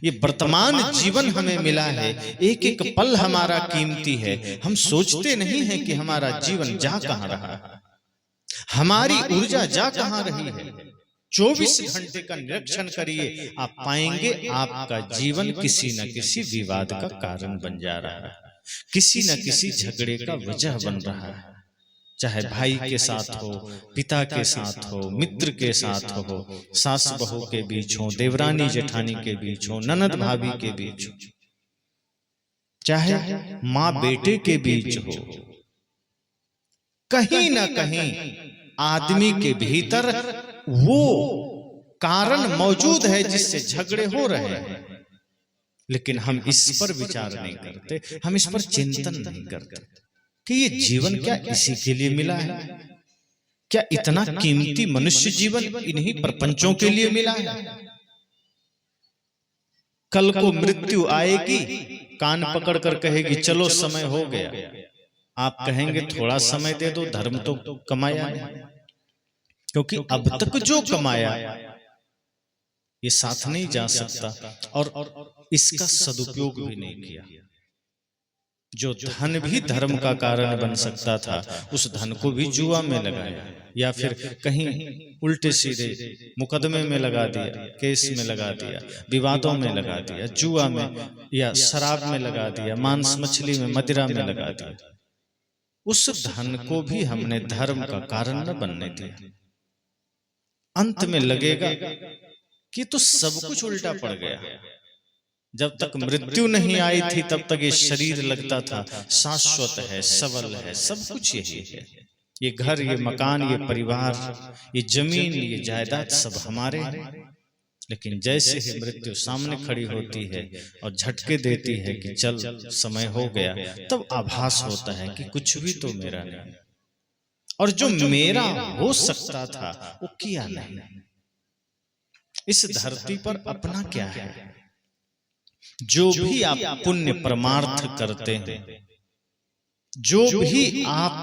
ये वर्तमान जीवन हमें मिला है, एक एक पल हमारा कीमती है। हम सोचते नहीं हैं कि हमारा जीवन जा कहां रहा है, हमारी ऊर्जा जा कहां रही है। 24 घंटे का निरीक्षण करिए, आप पाएंगे आपका जीवन किसी न किसी विवाद का कारण बन जा रहा है, किसी न किसी झगड़े का वजह बन रहा है। चाहे भाई के साथ हो, पिता के साथ हो, मित्र के साथ हो, सास बहू के बीच हो, देवरानी जेठानी के बीच हो, ननद भाभी के बीच हो, चाहे माँ बेटे के बीच हो, कहीं ना कहीं आदमी के भीतर वो कारण मौजूद है जिससे झगड़े हो रहे हैं। लेकिन हम इस पर विचार नहीं करते, हम इस पर चिंतन नहीं करते कि ये जीवन क्या इसी के लिए मिला है? क्या इतना कीमती मनुष्य जीवन इन्हीं प्रपंचों के लिए मिला है? कल को मृत्यु आएगी, कान पकड़ कर कहेगी चलो समय हो गया। आप कहेंगे थोड़ा समय दे दो, धर्म तो कमाया नहीं, क्योंकि अब तक जो कमाया ये साथ नहीं जा सकता और इसका सदुपयोग भी नहीं किया। जो धन भी धर्म का कारण बन सकता था, उस धन को भी जुआ में लगाया, या फिर कहीं उल्टे सीधे मुकदमे में लगा दिया, केस में लगा दिया, विवादों में लगा दिया, जुआ में या शराब में लगा दिया, मांस मछली में, मदिरा में लगा दिया। उस धन को भी हमने धर्म का कारण न बनने दिया। अंत में लगेगा कि तो सब कुछ उल्टा पड़ गया। जब तक मृत्यु नहीं आई थी तब तक ये शरीर लगता था शाश्वत है, सबल है, सब कुछ यही है। ये घर, ये मकान, ये परिवार, ये जमीन, ये जायदाद सब हमारे हैं। लेकिन जैसे ही मृत्यु सामने खड़ी होती है और झटके देती है कि चल समय हो गया, तब आभास होता है कि कुछ भी तो मेरा नहीं, और जो मेरा हो सकता था वो किया नहीं। इस धरती पर अपना क्या है? जो भी आप पुण्य परमार्थ करते हैं, जो भी आप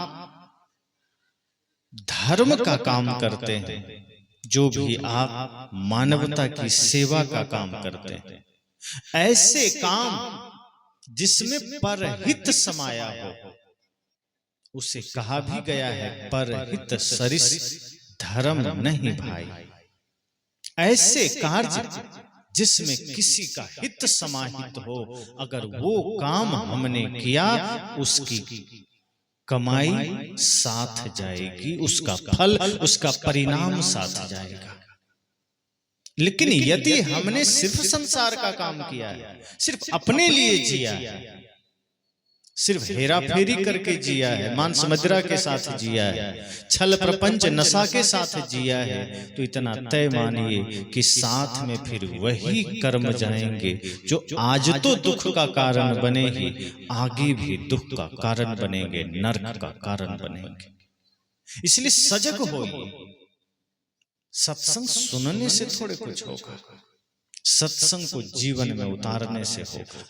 धर्म का काम करते हैं, जो भी आप मानवता की सेवा का काम करते हैं, ऐसे काम जिसमें परहित समाया हो, उसे कहा भी गया है परहित सरिस धर्म नहीं भाई। ऐसे कार्य जिसमें किसी का हित समाहित हो, अगर वो काम हमने किया, उसकी कमाई साथ जाएगी, उसका फल, उसका परिणाम साथ जाएगा। लेकिन यदि हमने सिर्फ संसार का काम किया है, सिर्फ अपने लिए जिया है, सिर्फ हेरा फेरी करके जिया है, मांस मदिरा के साथ जिया है, छल प्रपंच नशा के साथ जिया है, तो इतना तय मानिए कि साथ में फिर वही कर्म जाएंगे जो आज तो दुख का कारण बने ही आगे भी दुख का कारण बनेंगे, नरक का कारण बनेंगे। इसलिए सजग होइए। सत्संग सुनने से थोड़े कुछ होगा, सत्संग को जीवन में उतारने से होगा।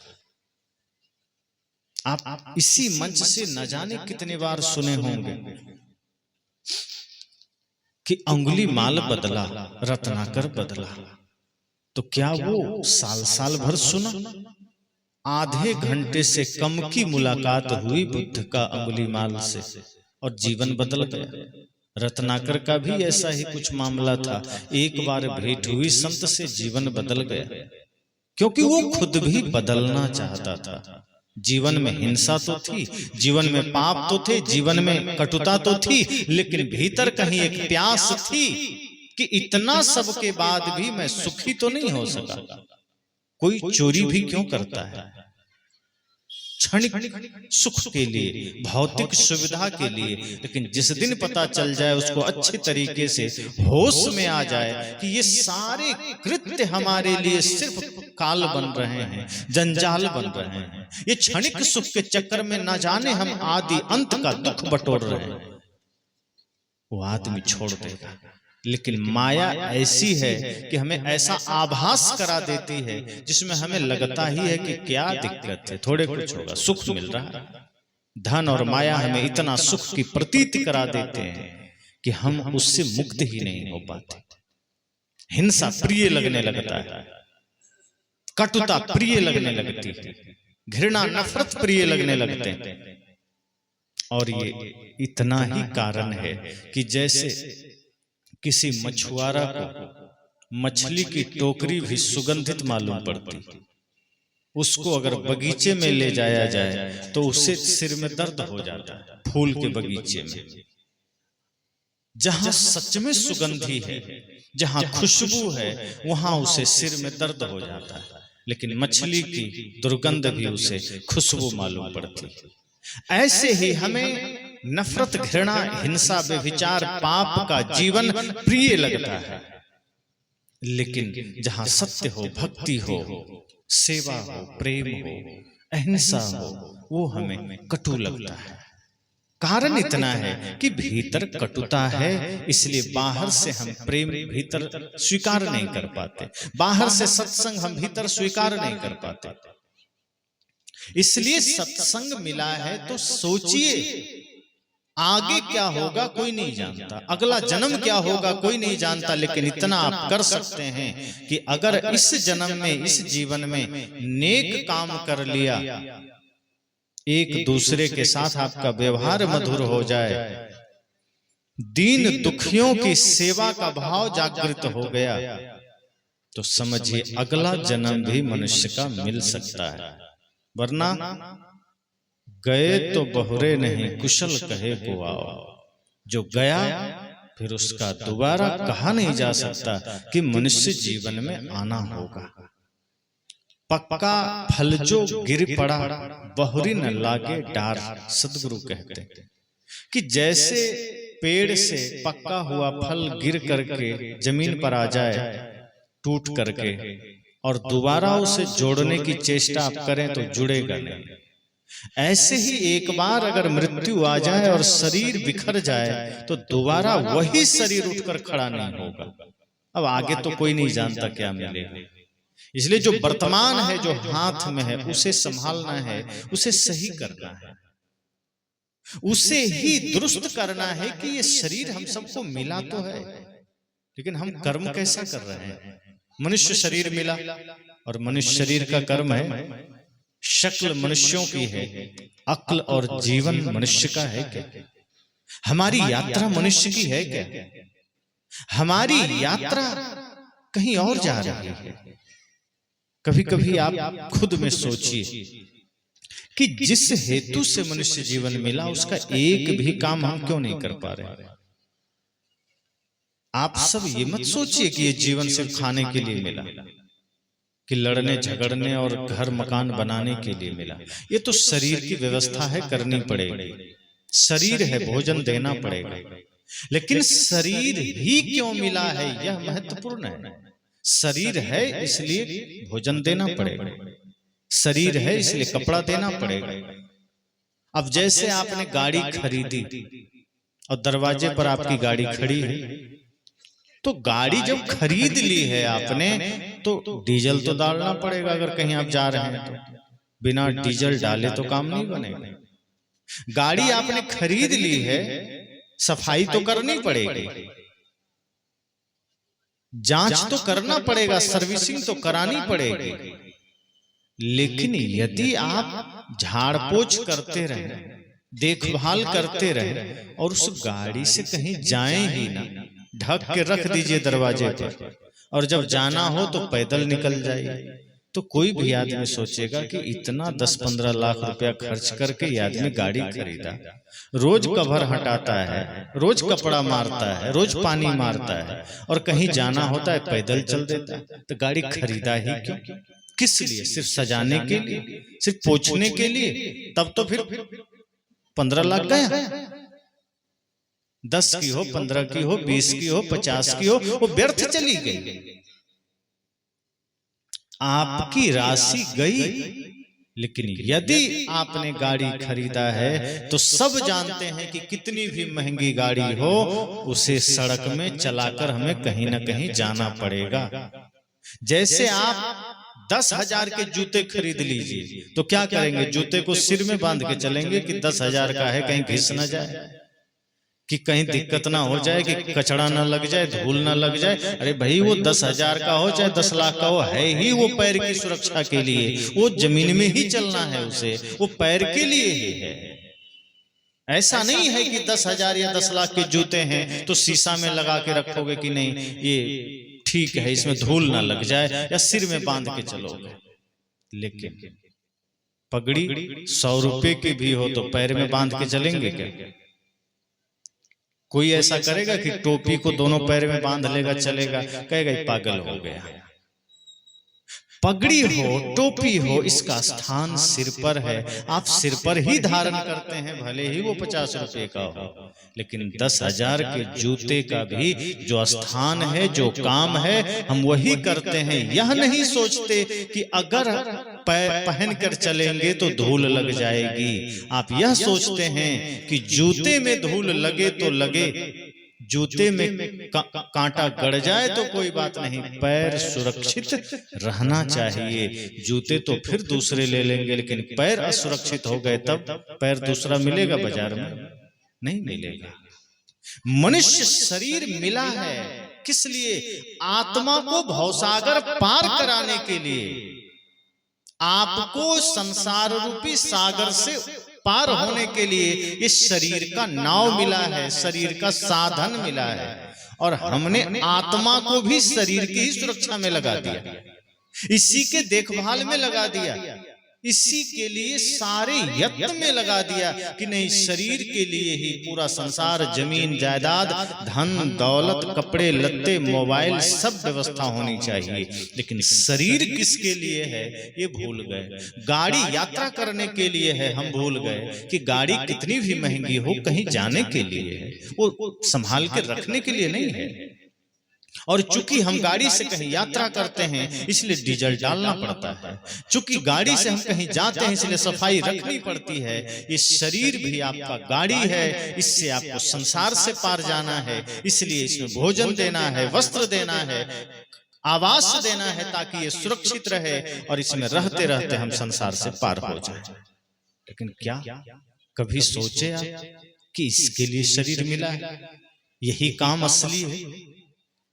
आप इसी मंच से न जाने कितने बार सुने होंगे कि अंगुली माल बदला, रत्नाकर बदला। तो क्या वो साल साल भर सुना? आधे घंटे से कम की मुलाकात हुई बुद्ध का अंगुली माल से और जीवन बदल गया। रत्नाकर का भी ऐसा ही कुछ मामला था, एक बार भेंट हुई संत से, जीवन बदल गया, क्योंकि वो खुद भी बदलना चाहता था। जीवन में हिंसा तो थी, जीवन में पाप तो थे, जीवन में कटुता तो थी, लेकिन भीतर कहीं एक प्यास थी कि इतना सब के बाद भी मैं सुखी तो नहीं हो सका। कोई चोरी भी क्यों करता है? क्षणिक सुख के लिए, भौतिक सुविधा के लिए। लेकिन जिस दिन पता चल जाए, उसको अच्छे तरीके से होश में आ जाए कि ये सारे कृत्य हमारे लिए सिर्फ काल बन रहे हैं, जंजाल बन रहे हैं, ये क्षणिक सुख के चक्कर में न जाने हम आदि अंत का दुख बटोर रहे हैं, वो आदमी छोड़ देगा। लेकिन माया ऐसी है कि हमें ऐसा आभास करा देती है जिसमें हमें लगता ही है कि क्या दिक्कत है, थोड़े कुछ होगा, सुख मिल रहा है। धन और माया हमें इतना सुख की प्रतीति करा देते हैं कि हम उससे मुक्त ही नहीं हो पाते। हिंसा प्रिय लगने लगता है। कटुता प्रिय लगने लगती है, घृणा नफरत प्रिय लगने लगते हैं। और ये इतना ही कारण है कि जैसे किसी मछुआरा को मछली की टोकरी भी सुगंधित मालूम पड़ती, उसको अगर बगीचे में ले जाया जाए तो उससे सिर में दर्द हो जाता है। फूल के बगीचे में जहां सच में सुगंधी है, जहां खुशबू है, वहां उसे सिर में दर्द हो जाता है, लेकिन मछली की दुर्गंध भी उसे खुशबू मालूम पड़ती है। ऐसे ही हमें नफरत, घृणा, हिंसा, व्यभिचार, पाप का जीवन प्रिय लगता है, लेकिन जहां सत्य हो, भक्ति हो, सेवा हो, प्रेम हो, अहिंसा हो, वो हमें कटु लगता है। कारण इतना है कि भीतर कटुता है, इसलिए बाहर से हम प्रेम भीतर स्वीकार नहीं कर पाते, बाहर से सत्संग हम भीतर स्वीकार नहीं कर पाते। इसलिए सत्संग मिला है तो सोचिए, आगे क्या होगा कोई नहीं जानता, अगला जन्म क्या होगा कोई नहीं जानता, लेकिन इतना आप कर सकते हैं कि अगर इस जन्म में, इस जीवन में नेक काम कर लिया, एक दूसरे के साथ आपका व्यवहार मधुर हो जाए, दीन दुखियों की सेवा का भाव जागृत हो गया, तो समझिए अगला जन्म भी मनुष्य का मिल सकता है। वरना गए तो बहुरे नहीं, कुशल कहे को आओ। जो गया फिर उसका दोबारा कहा नहीं जा सकता कि मनुष्य जीवन में आना होगा। पक्का फल जो गिर पड़ा, बहुरी न लागे डार। सदगुरु कहते हैं कि जैसे पेड़ से पक्का हुआ फल गिर करके जमीन पर आ जाए टूट करके, और दोबारा उसे जोड़ने की चेष्टा आप करें तो जुड़ेगा नहीं, ऐसे ही एक बार अगर मृत्यु आ जाए और शरीर बिखर जाए तो दोबारा वही शरीर उठकर खड़ा नहीं होगा। अब आगे तो कोई नहीं जानता क्या मिलेगा, इसलिए जो वर्तमान है, जो हाथ में है, उसे संभालना है, उसे सही करना है, उसे ही दुरुस्त करना है कि ये शरीर हम सबको मिला तो है, लेकिन हम कर्म कैसा कर रहे हैं। मनुष्य शरीर मिला और मनुष्य शरीर का कर्म है, शक्ल मनुष्यों की है, अक्ल और जीवन मनुष्य का है क्या? हमारी यात्रा मनुष्य की है क्या? हमारी यात्रा कहीं और जा रही है। कभी कभी आप खुद में सोचिए कि जिस हेतु से मनुष्य जीवन मिला, उसका एक भी काम हम क्यों नहीं कर पा रहे। आप सब ये मत सोचिए कि ये जीवन सिर्फ खाने के लिए मिला, कि लड़ने झगड़ने और घर मकान बनाने के लिए मिला। ये तो शरीर की व्यवस्था है, करनी पड़ेगी। शरीर है, भोजन देना पड़ेगा, लेकिन शरीर ही क्यों मिला है यह महत्वपूर्ण है। शरीर है इसलिए भोजन देना पड़ेगा, शरीर है इसलिए कपड़ा देना पड़ेगा। अब जैसे आपने गाड़ी खरीदी और दरवाजे पर आपकी गाड़ी खड़ी है, तो गाड़ी जब खरीद ली है आपने तो डीजल तो डालना पड़ेगा। अगर कहीं आप जा रहे हैं तो बिना डीजल डाले तो काम नहीं बनेगा। गाड़ी आपने खरीद ली है, सफाई तो करनी पड़ेगी, जांच तो करना पड़ेगा, सर्विसिंग तो करानी पड़ेगी। लेकिन यदि आप झाड़ पोछ करते रहे, देखभाल करते रहे और उस गाड़ी से कहीं जाएं ही ना, ढक के रख दीजिए दरवाजे पर, और जब जाना हो तो पैदल निकल जाइए, तो कोई भी आदमी सोचेगा कि इतना 10-15 लाख रुपया खर्च करके ये आदमी गाड़ी खरीदा, रोज कवर हटाता है, रोज कपड़ा मारता है, रोज पानी मारता है, और कहीं जाना होता है पैदल चल देता है, तो गाड़ी खरीदा ही क्यों? किस लिए? सिर्फ सजाने के लिए, सिर्फ पोछने के लिए? तब तो फिर 15 लाख गया। 10 की हो, 15 की हो, 20 की हो, 50 की हो, वो व्यर्थ चली गई। आपकी राशि गई, लेकिन यदि आपने गाड़ी खरीदा है तो सब जानते हैं कि कितनी भी महंगी गाड़ी हो, उसे सड़क में चलाकर हमें कहीं ना कहीं जाना पड़ेगा। जैसे आप 10,000 के जूते खरीद लीजिए तो क्या करेंगे? जूते को सिर में बांध के चलेंगे कि 10,000 का है, कहीं घिस ना जाए। कि कहीं दिक्कत ना हो जाए, कि कचड़ा ना लग जाए, धूल ना लग जाए। अरे भाई वो 10,000 का हो चाहे 10 लाख का हो, है ही वो पैर की सुरक्षा के लिए। वो जमीन में ही चलना है उसे, वो पैर के लिए ही है। ऐसा नहीं है कि 10,000 या 10 लाख के जूते हैं तो शीशा में लगा के रखोगे कि नहीं ये ठीक है, इसमें धूल ना लग जाए, या सिर में बांध के चलोगे। लेकिन पगड़ी 100 रुपए की भी हो तो पैर में बांध के चलेंगे क्या? कोई ऐसा करेगा कि टोपी को दोनों पैर में बांध लेगा चलेगा? कहेगा पागल हो गया। पगड़ी हो, टोपी हो, इसका स्थान सिर पर है। आप सिर पर ही धारण करते हैं, भले ही वो 50 रुपए का हो, लेकिन 10,000 के जूते का भी जो स्थान है, जो काम है, हम वही करते हैं। यह नहीं सोचते कि अगर पहन कर चलेंगे तो धूल लग जाएगी। आप यह सोचते हैं कि जूते में धूल लगे तो लगे, जूते में कांटा गड़ जाए तो कोई बात नहीं, पैर सुरक्षित रहना चाहिए। जूते तो फिर दूसरे ले लेंगे, लेकिन पैर असुरक्षित हो गए तब पैर दूसरा मिलेगा बाजार में? नहीं मिलेगा। मनुष्य शरीर मिला है किस लिए? आत्मा को भवसागर पार कराने के लिए। आपको संसार रूपी सागर से पार होने के लिए इस शरीर का नाव मिला है, शरीर का साधन मिला है, और हमने आत्मा को भी शरीर की ही सुरक्षा में लगा दिया, इसी के देखभाल में लगा दिया, इसी के लिए सारे यत्न में लगा दिया कि नहीं, शरीर के लिए ही पूरा संसार, जमीन जायदाद, धन दौलत, कपड़े लत्ते, मोबाइल, सब व्यवस्था होनी चाहिए। लेकिन शरीर किसके लिए है ये भूल गए। गाड़ी यात्रा करने के लिए है, हम भूल गए कि गाड़ी कितनी भी महंगी हो कहीं जाने के लिए है, वो संभाल के रखने के लिए नहीं है। और चूंकि हम गाड़ी से कहीं यात्रा करते हैं इसलिए डीजल डालना पड़ता है, चूंकि गाड़ी से हम कहीं जाते हैं इसलिए सफाई रखनी पड़ती है। ये शरीर भी आपका गाड़ी है, इससे आपको संसार से पार जाना है, इसलिए इसमें भोजन देना है, वस्त्र देना है, आवास देना है, ताकि ये सुरक्षित रहे और इसमें रहते रहते हम संसार से पार हो जाए। लेकिन क्या कभी सोचे आप कि इसके लिए शरीर मिला है, यही काम असली है,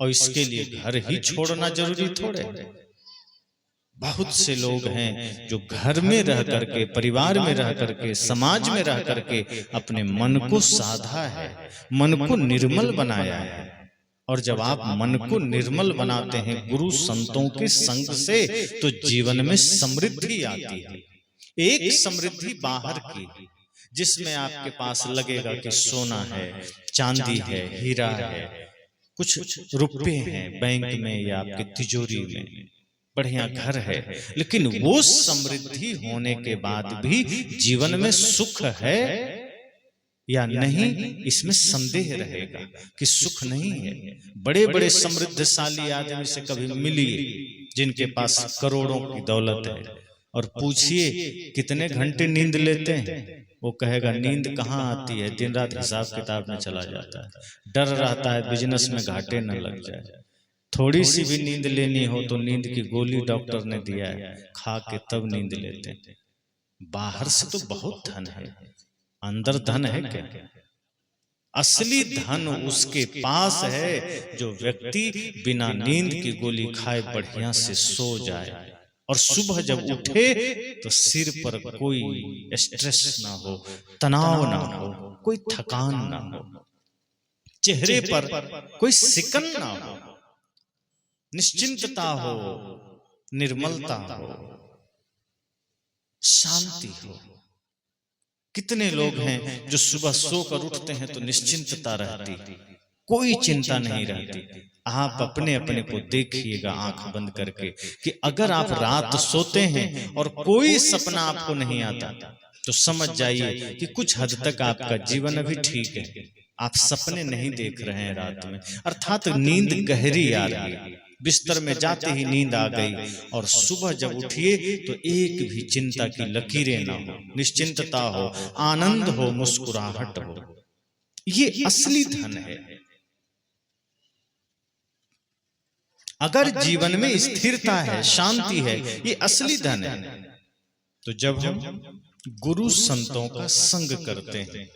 और इसके लिए घर ही छोड़ना जरूरी थोड़े। बहुत से लोग हैं जो घर में रह करके, परिवार में रह करके, समाज में रह करके अपने मन को साधा है, मन को निर्मल बनाया है। और जब आप मन को निर्मल बनाते हैं गुरु संतों के संग से, तो जीवन में समृद्धि आती है। एक समृद्धि बाहर की, जिसमें आपके पास लगेगा कि सोना है, चांदी है, हीरा है, कुछ रुपए हैं बैंक में या आपके तिजोरी में, बढ़िया घर है, लेकिन वो समृद्धि होने के बाद भी जीवन में सुख है या नहीं, इसमें संदेह रहेगा कि सुख नहीं है। बड़े बड़े समृद्धशाली आदमी से कभी मिलिए जिनके पास करोड़ों की दौलत है, और पूछिए कितने घंटे नींद लेते हैं, वो कहेगा नींद कहाँ आती है, दिन रात हिसाब किताब में चला जाता है, डर रहता है बिजनेस में घाटे न लग जाए। थोड़ी सी भी नींद लेनी हो तो नींद की गोली डॉक्टर ने दिया है, खा के तब नींद लेते हैं। बाहर से तो बहुत धन है, अंदर धन है क्या? असली धन उसके पास है जो व्यक्ति बिना नींद की गोली खाए बढ़िया से सो जाए, और सुबह जब उठे तो सिर पर कोई स्ट्रेस ना हो, तनाव ना हो, कोई थकान ना हो, चेहरे पर कोई सिकन ना हो, निश्चिंतता हो, निर्मलता हो, शांति हो। कितने लोग हैं जो सुबह सोकर उठते हैं तो निश्चिंतता रहती, कोई चिंता नहीं रहती। आप अपने अपने को देखिएगा आंख बंद करके कि अगर आप रात सोते हैं और कोई सपना आपको नहीं आता तो समझ जाइए कि कुछ हद तक आपका जीवन अभी ठीक है, आप सपने नहीं देख रहे हैं रात में, अर्थात नींद गहरी आ रही है। बिस्तर में जाते ही नींद आ गई, और सुबह जब उठिए तो एक भी चिंता की लकीरें ना हो, निश्चिंतता हो, आनंद हो, मुस्कुराहट हो। ये असली धन है। अगर जीवन में स्थिरता है, शांति है, ये असली धन है। तो जब हम गुरु संतों का संग करते हैं,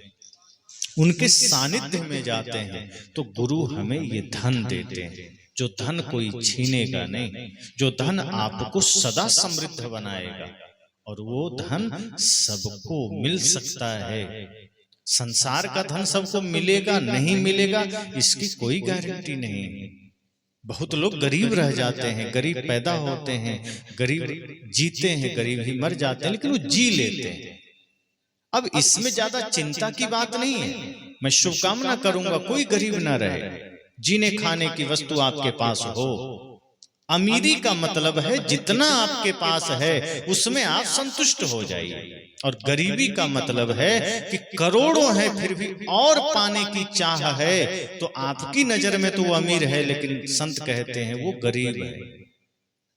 उनके सानिध्य में जाते हैं तो गुरु हमें ये धन देते हैं, जो धन कोई छीनेगा नहीं, जो धन आपको सदा समृद्ध बनाएगा, और वो धन सबको मिल सकता है। संसार का धन सबको मिलेगा नहीं मिलेगा इसकी कोई गारंटी नहीं है। बहुत लोग गरीब रह जाते हैं, गरीब पैदा होते हैं, गरीब जीते हैं, गरीब ही मर जाते हैं, लेकिन वो जी लेते हैं। अब इसमें ज्यादा चिंता की बात नहीं है। मैं शुभकामना करूंगा कोई गरीब ना रहे, जीने खाने की वस्तु आपके पास हो। अमीरी का मतलब है जितना आपके पास है उसमें आप संतुष्ट हो जाइए, और गरीबी का मतलब है कि करोड़ों है फिर भी और पाने की चाह है, तो आपकी नजर में तो वो अमीर है, लेकिन संत कहते हैं वो गरीब है।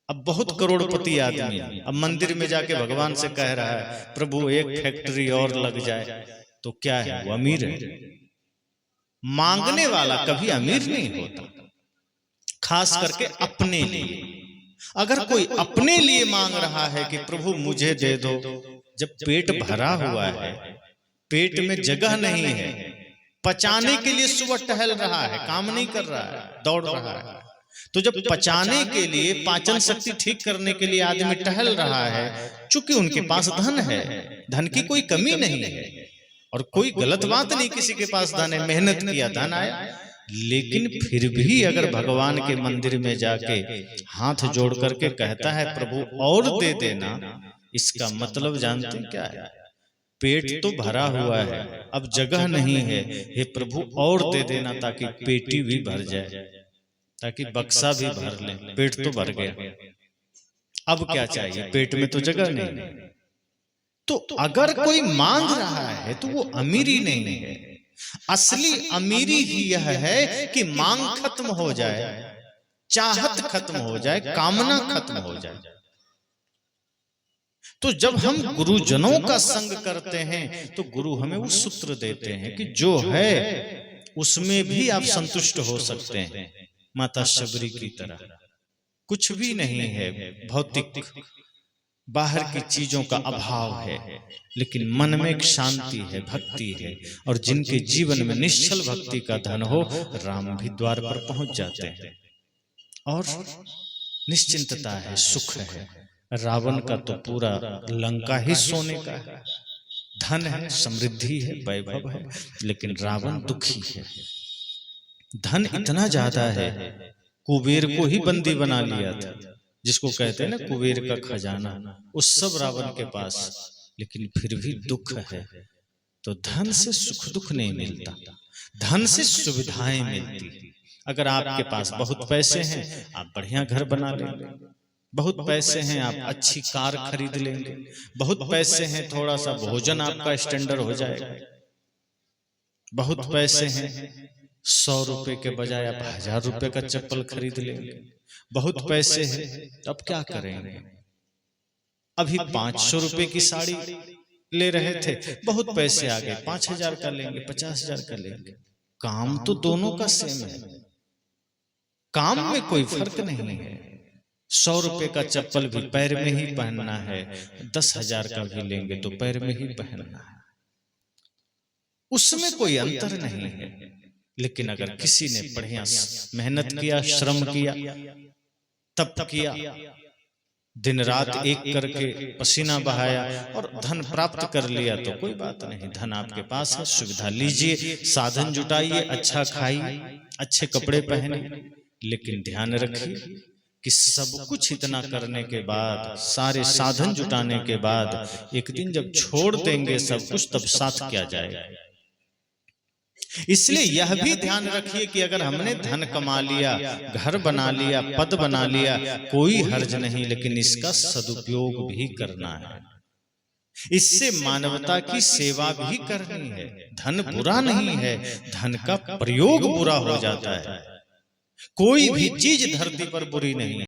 अब बहुत करोड़पति आदमी है, अब मंदिर में जाके भगवान से कह रहा है प्रभु एक फैक्ट्री और लग जाए, तो क्या है वो अमीर है। मांगने वाला कभी अमीर नहीं होता, खास करके अपने लिए। अगर कोई अपने लिए मांग रहा है कि प्रभु मुझे दे दो, जब पेट भरा हुआ है, पेट में जगह नहीं है, पचाने के लिए सुबह टहल रहा है, काम नहीं कर रहा है, दौड़ रहा है, तो जब पचाने के लिए, पाचन शक्ति ठीक करने के लिए आदमी टहल रहा है, चूंकि उनके पास धन है, धन की कोई कमी नहीं है, और कोई गलत बात नहीं किसी के पास धन है, मेहनत किया धन आया, लेकिन फिर भी अगर भगवान के मंदिर में जाके हाथ जोड़ करके कहता है प्रभु और दे देना, इसका मतलब जानते हैं क्या है? पेट तो भरा हुआ है, अब जगह नहीं है, हे प्रभु और दे देना ताकि पेटी भी भर जाए, ताकि बक्सा भी भर ले। पेट तो भर गया, अब क्या चाहिए? पेट में तो जगह नहीं। तो अगर कोई मांग रहा है तो वो अमीरी नहीं है। असली अमीरी ही यह है कि मांग खत्म हो जाए, चाहत खत्म हो जाए, कामना खत्म हो जाए। तो जब हम गुरुजनों का संग करते हैं तो गुरु हमें वो सूत्र देते हैं कि जो है उसमें भी आप संतुष्ट हो सकते हैं। माता शबरी की तरह कुछ भी नहीं है, भौतिक बाहर की चीजों का अभाव है, लेकिन मन में एक शांति है, भक्ति है, और जिनके जीवन में निश्चल भक्ति का धन हो, राम भी द्वार पर पहुंच जाते हैं और निश्चिंतता है, सुख है। रावण का तो पूरा लंका ही सोने का है, धन है, समृद्धि है, वैभव है, लेकिन रावण दुखी है। धन इतना ज्यादा है, कुबेर को ही बंदी बना लिया था, जिसको कहते हैं ना कुबेर का खजाना, उस सब रावण के पास, लेकिन फिर भी दुख है। तो धन से सुख दुख नहीं मिलता, धन से सुविधाएं मिलती। अगर आपके पास बहुत पैसे हैं आप बढ़िया घर बना लेंगे, बहुत पैसे हैं आप अच्छी कार खरीद लेंगे, बहुत पैसे हैं थोड़ा सा भोजन आपका स्टैंडर्ड हो जाएगा, बहुत पैसे हैं 100 रुपए के बजाय आप 1000 रुपए का चप्पल खरीद लेंगे, बहुत पैसे हैं तो अब क्या करेंगे? अभी 500 रुपए की साड़ी ले रहे थे, बहुत पैसे आ गए 5000 का लेंगे, 50000 का लेंगे। काम तो दोनों का सेम है, काम में कोई फर्क नहीं है। 100 रुपए का चप्पल भी पैर में ही पहनना है, 10,000 का भी लेंगे तो पैर में ही पहनना है, उसमें कोई अंतर नहीं है। लेकिन अगर किसी ने बढ़िया मेहनत किया, श्रम किया, तप किया, दिन रात एक करके पसीना बहाया और धन प्राप्त कर लिया तो कोई बात नहीं, धन आपके पास है, सुविधा लीजिए, साधन जुटाइए, अच्छा खाइए, अच्छे कपड़े पहने, लेकिन ध्यान रखिए कि सब कुछ इतना करने के बाद, सारे साधन जुटाने के बाद एक दिन जब छोड़ देंगे सब कुछ, तब साथ क्या जाएगा। इसलिए यह भी ध्यान रखिए कि अगर हमने धन कमा लिया, घर बना लिया, पद बना लिया, कोई हर्ज नहीं, लेकिन इसका सदुपयोग भी करना है, इससे मानवता की सेवा भी करनी है। धन बुरा नहीं है, धन का प्रयोग बुरा हो जाता है। कोई भी चीज धरती पर बुरी नहीं है।